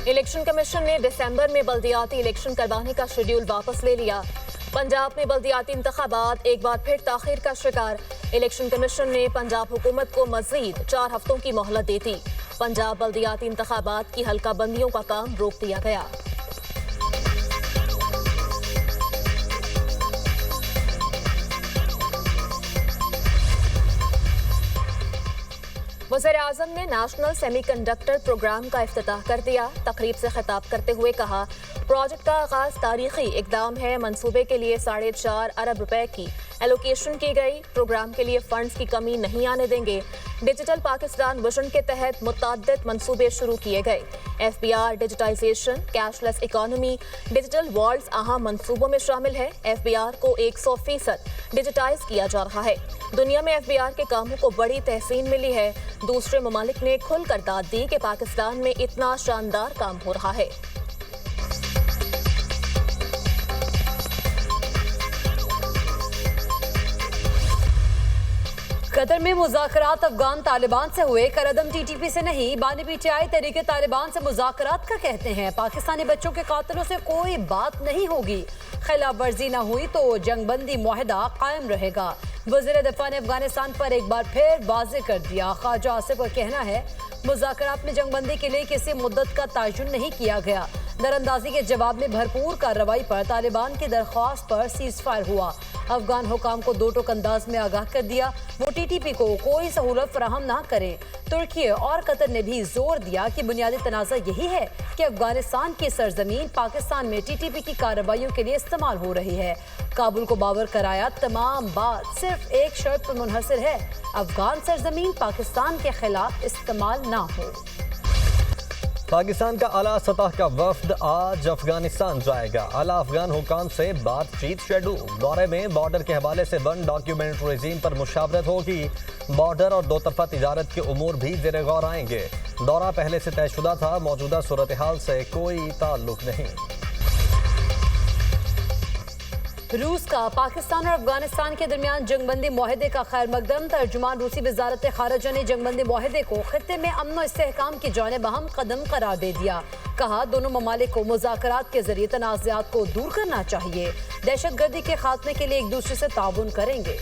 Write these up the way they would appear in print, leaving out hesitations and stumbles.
Election commission ने दिसंबर में बल्दियाती election करवाने का शेड्यूल वापस ले लिया। पंजाब में बल्दियाती इंतखाबात एक बार फिर ताखीर का शिकार। इलेक्शन कमीशन ने पंजाब हुकूमत को मजीद 4 हफ्तों की मोहलत दी थी। पंजाब बल्दियाती इंतखाबात की हल्का बंदियों का काम रोक दिया गया। वज़ीर-ए-आज़म ने नेशनल सेमीकंडक्टर प्रोग्राम का इफ्तिताह कर दिया। तकरीब से खिताब करते हुए कहा, प्रोजेक्ट का आगाज तारीखी इकदाम है। मंसूबे के लिए 4.5 अरब रुपए की एलोकेशन की गई। प्रोग्राम के लिए फंड्स की कमी नहीं आने देंगे। डिजिटल पाकिस्तान विजन के तहत मुतअद्दिद मंसूबे शुरू किए गए। FBR digitisation, cashless economy, digital worlds अहम मंसूबों में शामिल है। FBR को 100% डिजिटाइज किया जा रहा है। दुनिया में FBR के कामों को बड़ी तहसीन मिली है। दूसरे ममालिक ने खुलकर दाद दी कि पाकिस्तान में इतना शानदार काम हो रहा है। कतर में मुज़ाकरात अफगान तालिबान से हुए। करदम TTP से नहीं, बानी PTI तहरीके तालिबान से मुज़ाकरात का कहते हैं। पाकिस्तानी बच्चों के कातिलों से कोई बात नहीं होगी। खिलाफ वर्जी न हुई तो जंगबंदी मुआहदा कायम रहेगा। वज़ीर दिफा ने अफगानिस्तान पर एक बार फिर वाज़ेह कर दिया। ख्वाजा आसिफ का कहना है, मुज़ाकरात में जंगबंदी के लिए किसी मुद्दत का तयन नहीं किया गया। दरअंदाजी के जवाब में भरपूर कार्रवाई पर तालिबान की दरख्वास्त पर सीज फायर हुआ। अफगान हुकाम को दो टोक अंदाज में आगाह कर दिया वो TTP को कोई सहूलत फराहम ना करें। तुर्की और कतर ने भी जोर दिया कि बुनियादी तनाज़ा यही है कि अफगानिस्तान की सरजमीन पाकिस्तान में TTP की कार्रवाइयों के लिए इस्तेमाल हो रही है। काबुल को बावर कराया, तमाम बात सिर्फ एक शर्त पर मुनहसर है, अफगान सरजमीन पाकिस्तान के खिलाफ इस्तेमाल ना हो। पाकिस्तान का आला सतह का वफ्द आज अफगानिस्तान जाएगा। आला अफगान हुकाम से बातचीत शेड्यूल। दौरे में बॉर्डर के हवाले से वन डॉक्यूमेंट रेजीम पर मुशावरत होगी। बॉर्डर और दो तरफा तिजारत के उमूर भी ज़ेर गौर आएंगे। दौरा पहले से तयशुदा था, मौजूदा सूरत हाल से कोई ताल्लुक नहीं। रूस का पाकिस्तान और अफगानिस्तान के दरमियान जंगबंदी मुआहदे का खैर मकदम। तर्जुमान रूसी वजारत खारजा ने जंगबंदी मुआहदे को खित्ते में अमन और इस्तेहकाम की जानिब अहम कदम करार दे दिया। कहा, दोनों ममालिक को मुज़ाकरात के जरिए तनाज़ात को दूर करना चाहिए। दहशतगर्दी के खात्मे के लिए एक दूसरे से ताउन करेंगे।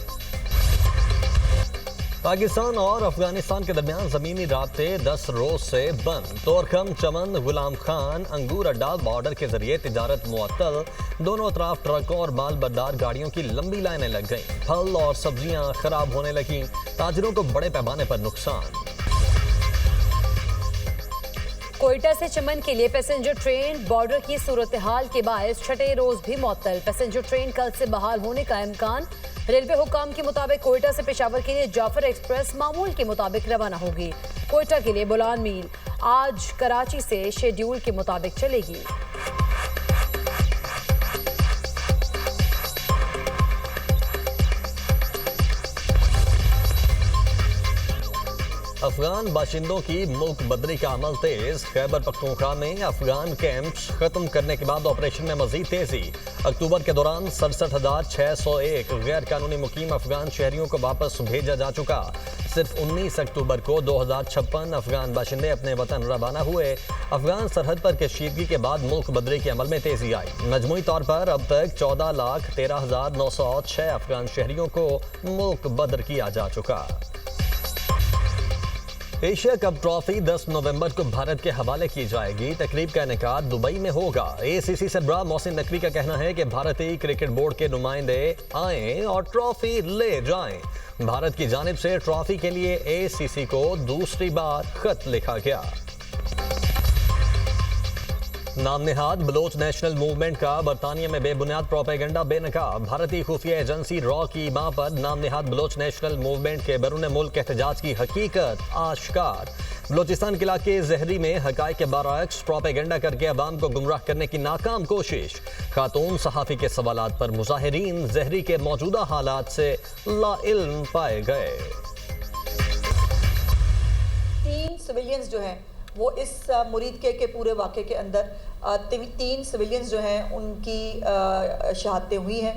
पाकिस्तान और अफगानिस्तान के दरमियान जमीनी राब्ते 10 रोज से बंद। तोरखम, चमन, गुलाम खान, अंगूर अड्डा बॉर्डर के जरिए तिजारत मुअत्तल। दोनों तरफ ट्रकों और माल बरदार गाड़ियों की लंबी लाइनें लग गईं। फल और सब्जियां खराब होने लगीं। ताजिरों को बड़े पैमाने पर नुकसान। कोयटा से चमन के लिए पैसेंजर ट्रेन बॉर्डर की सूरत हाल के बायस छठे रोज भी मुअत्तल। पैसेंजर ट्रेन कल से बहाल होने का इम्कान। रेलवे हुकाम के मुताबिक कोयटा से पेशावर के लिए जाफर एक्सप्रेस मामूल के मुताबिक रवाना होगी। कोयटा के लिए बुलान मील आज कराची से शेड्यूल के मुताबिक चलेगी। अफगान बाशिंदों की मुल्क बदरी का अमल तेज। खैबर पख्तूनख्वा में अफगान कैंप्स खत्म करने के बाद ऑपरेशन में मजीद तेजी। अक्टूबर के दौरान 67,601 गैर कानूनी मुकीम अफगान शहरियों को वापस भेजा जा चुका। सिर्फ 19 अक्टूबर को 2056 अफगान बाशिंदे अपने वतन रवाना हुए। अफगान सरहद पर कशीदगी के बाद मुल्क बदरी के अमल में तेजी आई। मजमूई तौर पर अब तक 14,13,906 अफगान शहरियों को मुल्क बदर किया जा चुका। एशिया कप ट्रॉफी 10 नवंबर को भारत के हवाले की जाएगी। तकरीब का इनेकाद दुबई में होगा। ACC सरबराह मोहसिन नकवी का कहना है कि भारतीय क्रिकेट बोर्ड के नुमाइंदे आएं और ट्रॉफी ले जाएं। भारत की जानिब से ट्रॉफी के लिए ACC को दूसरी बार खत लिखा गया। नाम नेहाद बलोच नेशनल मूवमेंट का बरतानिया में बेबुनियाद प्रोपेगेंडा बेनकाब। भारतीय खुफिया एजेंसी रॉ की मां पर नाम नेहाद बलोच नेशनल मूवमेंट के बैरून मुल्क एहतजाज की हकीकत आश्कार। बलोचिस्तान के इलाके जहरी में हकायक के बरअक्स प्रोपेगेंडा करके अवाम को गुमराह करने की नाकाम कोशिश। खातून सहाफ़ी के सवालात पर मुजाहिरीन जहरी के मौजूदा हालात से लाइल्म पाए गए। 3 सिविलियंस जो हैं वो इस मुरीद के पूरे वाक़े के अंदर 3 सिविलियंस जो हैं उनकी शहादतें हुई हैं।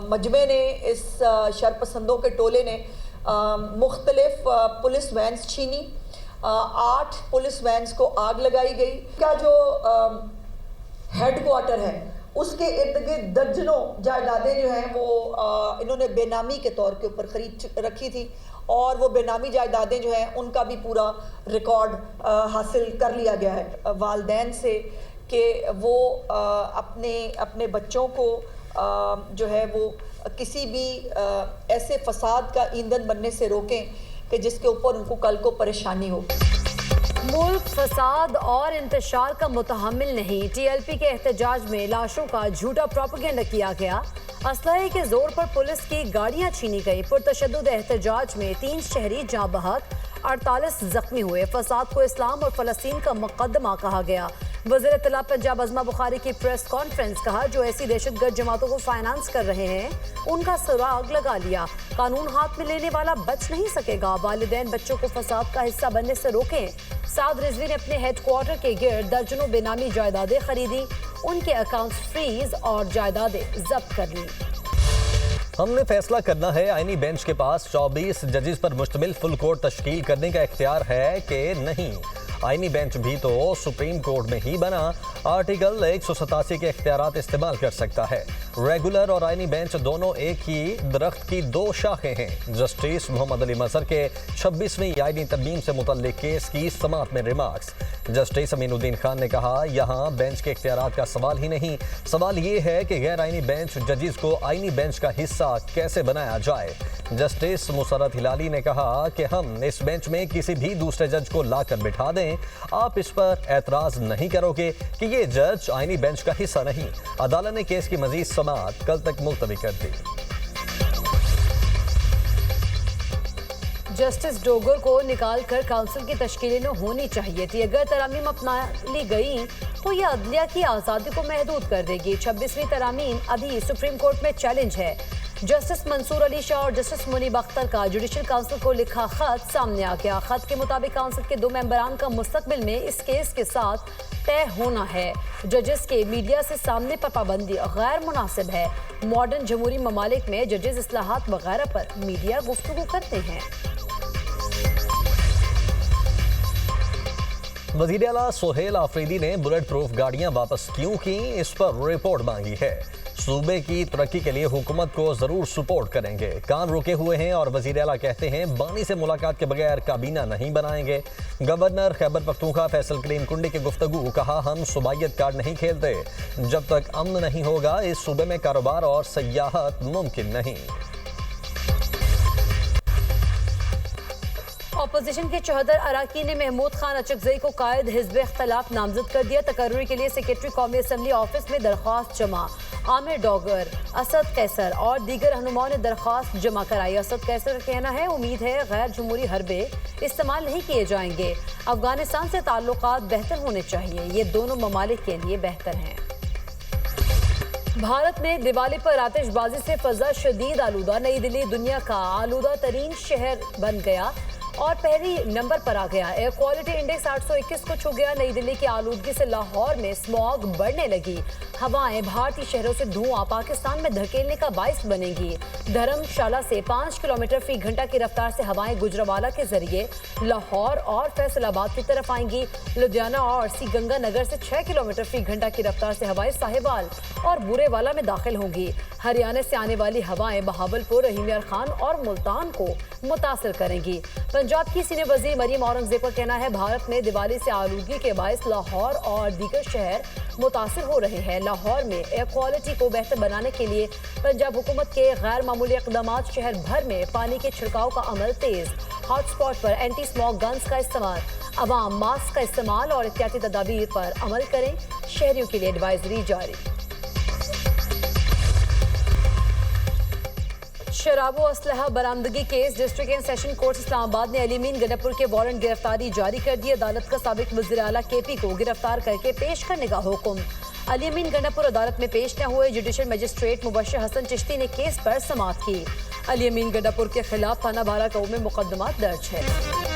मजमे ने, इस शरपसंदों के टोले ने मुख्तलिफ पुलिस वैन्स छीनी, 8 पुलिस वैन्स को आग लगाई गई। क्या जो हेडक्वार्टर है उसके इर्द गिर्द दर्जनों जायदादें जो हैं वो इन्होंने बेनामी के तौर के ऊपर खरीद रखी थी और वो बेनामी जायदादें जो हैं उनका भी पूरा रिकॉर्ड हासिल कर लिया गया है वालिदैन से कि वो अपने बच्चों को जो है वो किसी भी ऐसे फसाद का ईंधन बनने से रोकें कि जिसके ऊपर उनको कल को परेशानी हो। मुल्क फसाद और इंतशार का मुतहम्मिल नहीं। TLP के एहतजाज में लाशों का झूठा प्रोपेगेंडा किया गया। असलहे के जोर पर पुलिस की गाड़ियां छीनी गई। पुरतशद्दुद एहतजाज में 3 शहरी जाँ बहक, 48 जख्मी हुए। फसाद को इस्लाम और फलस्तीन का मुकदमा कहा गया। वज़ीर इत्तला पंजाब अज़मा बुखारी की प्रेस कॉन्फ्रेंस कहा, जो ऐसी दहशतगर्द जमातों को फाइनेंस कर रहे हैं उनका सुराग लगा लिया। कानून हाथ में लेने वाला बच नहीं सकेगा। वालिदैन बच्चों को फसाद का हिस्सा बनने से रोकें। साद रिजवी ने अपने हेडक्वार्टर के गिर्द दर्जनों बेनामी जायदादें खरीदी, उनके अकाउंट फ्रीज और जायदादें जब्त कर ली। हमने फैसला करना है, आईनी बेंच के पास 24 जजेस पर मुश्तमिल फुल कोर्ट तश्कील करने का इख्तियार है कि नहीं। आईनी बेंच भी तो सुप्रीम कोर्ट में ही बना। आर्टिकल 187 के इख्तियारात इस्तेमाल कर सकता है। रेगुलर और आईनी बेंच दोनों एक ही दरख्त की 2 शाखें हैं। जस्टिस मोहम्मद अली मजहर के 26वीं आईनी तरमीम से मुतल्लिक केस की समाअत में रिमार्क्स। जस्टिस अमीनुद्दीन खान ने कहा, यहाँ बेंच के इख्तियारात का सवाल ही नहीं, सवाल ये है कि गैर आईनी बेंच जजेस को आईनी बेंच का हिस्सा कैसे बनाया जाए। जस्टिस मुसरत हिलाली ने कहा कि हम इस बेंच में किसी भी दूसरे जज को लाकर बिठा दें, आप इस पर एतराज नहीं करोगे कि ये जज आईनी बेंच का हिस्सा नहीं। अदालत ने केस की मजीद समाअत कल तक मुलतवी कर दी। जस्टिस डोगर को निकाल कर काउंसिल की तश्कील न होनी चाहिए थी। अगर तरामीम अपना ली गई तो यह अदलिया की आज़ादी को महदूद कर देगी। 26वीं तरामीम अभी सुप्रीम कोर्ट में चैलेंज है। जस्टिस मंसूर अली शाह और जस्टिस मुनीब अख्तर का जुडिशल काउंसिल को लिखा खत सामने आ गया। खत के मुताबिक काउंसिल के 2 मेंबरान का मुस्तकबिल में इस केस के साथ तय होना है। जजेस के मीडिया से सामने पर पाबंदी गैर मुनासिब है। मॉडर्न जमहूरी ममालिक में जजेस इस्लाहात वगैरह पर मीडिया गुफ्तगू करते हैं। वज़ीर आला सोहेल आफरीदी ने बुलेट प्रूफ गाड़ियां वापस क्यों की, इस पर रिपोर्ट मांगी है। सूबे की तरक्की के लिए हुकूमत को जरूर सपोर्ट करेंगे। काम रुके हुए हैं और वज़ीर आला कहते हैं बानी से मुलाकात के बगैर काबीना नहीं बनाएंगे। गवर्नर खैबर पख्तूनख्वा फैसल करीम कुंडी की गुफ्तगू, कहा हम सूबाइयत कार्ड नहीं खेलते। जब तक अमन नहीं होगा इस सूबे में कारोबार और सयाहत मुमकिन नहीं। अपोजिशन के 74 अराकीन ने महमूद खान अचकजई को कायद हिज़्ब इख्तिलाफ नामजद कर दिया। तकर्रुरी के लिए सेक्रेटरी कौमी असम्बली ऑफिस में दरख्वास्त जमा। आमिर डॉगर, असद कैसर और दीगर रहनुमाओं ने दरख्वास्त जमा कराई। असद कैसर का कहना है, उम्मीद है गैर जमहूरी हरबे इस्तेमाल नहीं किए जाएंगे। अफगानिस्तान से ताल्लुकात बेहतर होने चाहिए, ये दोनों ममालिक के लिए बेहतर हैं। भारत में दिवाली पर आतिशबाजी से फजा शदीद आलूदा। नई दिल्ली दुनिया का आलूदा तरीन शहर बन गया और पहली नंबर पर आ गया। एयर क्वालिटी इंडेक्स 821 को छू गया। नई दिल्ली की आलूदगी से लाहौर में स्मॉग बढ़ने लगी। हवाएं भारतीय शहरों से धुआं पाकिस्तान में धकेलने का बाइस बनेंगी। धर्मशाला से 5 किलोमीटर फी घंटा की रफ्तार से हवाएं गुजरावाला के जरिए लाहौर और फैसलाबाद की तरफ आएंगी। लुधियाना और श्रीगंगानगर से 6 किलोमीटर फी घंटा की रफ्तार से हवाएं साहिवाल और बुरेवाला में दाखिल होंगी। हरियाणा से आने वाली हवाएं बहावलपुर, रहीम यार खान और मुल्तान को मुतासिर करेंगी। पंजाब की सीनियर वजीर मरीम औरंगजेब का कहना है, भारत में दिवाली से आलूदगी के बायस लाहौर और दीगर शहर मुतासिर हो रहे हैं। लाहौर में एयर क्वालिटी को बेहतर बनाने के लिए पंजाब हुकूमत के गैर मामूली इक़दाम। शहर भर में पानी के छिड़काव का अमल तेज। हॉटस्पॉट पर एंटी स्मॉग गन्स का इस्तेमाल। अवाम मास्क का इस्तेमाल और एहतियाती तदाबीर पर अमल करें। शहरियों के लिए एडवाइजरी जारी। शराब व असलहा बरामदगी case. District and session court Islamabad ने अली अमीन गंडापुर के वारंट गिरफ्तारी जारी कर दी। अदालत का साबिक वज़ीर आला KP को गिरफ्तार करके पेश करने का हुक्म। अली अमीन गंडापुर अदालत में पेश न हुए। जुडिशल मजिस्ट्रेट मुबश्शिर हसन चिश्ती ने केस पर समाअत की। अली अमीन गंडापुर के खिलाफ थाना बाराकाऊ में मुकदमा दर्ज है।